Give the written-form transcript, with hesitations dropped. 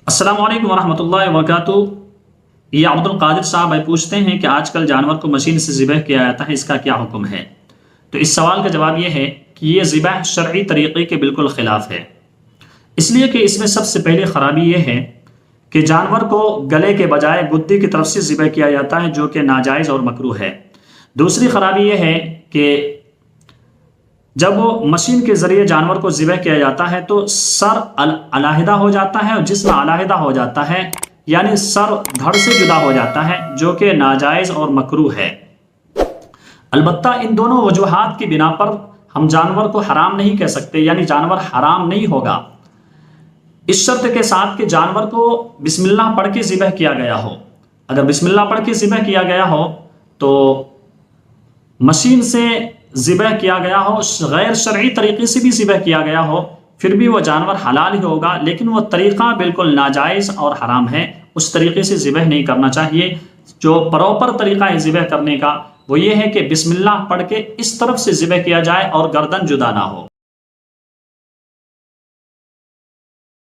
السلام علیکم ورحمۃ اللہ وبرکاتہ۔ یہ عبد القادر صاحب پوچھتے ہیں کہ آج کل جانور کو مشین سے ذبح کیا جاتا ہے، اس کا کیا حکم ہے؟ تو اس سوال کا جواب یہ ہے کہ یہ ذبح شرعی طریقے کے بالکل خلاف ہے، اس لیے کہ اس میں سب سے پہلی خرابی یہ ہے کہ جانور کو گلے کے بجائے گدی کی طرف سے ذبح کیا جاتا ہے، جو کہ ناجائز اور مکروہ ہے۔ دوسری خرابی یہ ہے کہ جب وہ مشین کے ذریعے جانور کو ذبح کیا جاتا ہے تو سر علیحدہ ہو جاتا ہے اور جسم علیحدہ ہو جاتا ہے، یعنی سر دھڑ سے جدا ہو جاتا ہے، جو کہ ناجائز اور مکروہ ہے۔ البتہ ان دونوں وجوہات کی بنا پر ہم جانور کو حرام نہیں کہہ سکتے، یعنی جانور حرام نہیں ہوگا، اس شرط کے ساتھ کہ جانور کو بسم اللہ پڑھ کے ذبح کیا گیا ہو۔ اگر بسم اللہ پڑھ کے ذبح کیا گیا ہو تو مشین سے ذبح کیا گیا ہو، غیر شرعی طریقے سے بھی ذبح کیا گیا ہو، پھر بھی وہ جانور حلال ہی ہوگا، لیکن وہ طریقہ بالکل ناجائز اور حرام ہے۔ اس طریقے سے ذبح نہیں کرنا چاہیے۔ جو پراپر طریقہ ہے ذبح کرنے کا وہ یہ ہے کہ بسم اللہ پڑھ کے اس طرف سے ذبح کیا جائے اور گردن جدا نہ ہو۔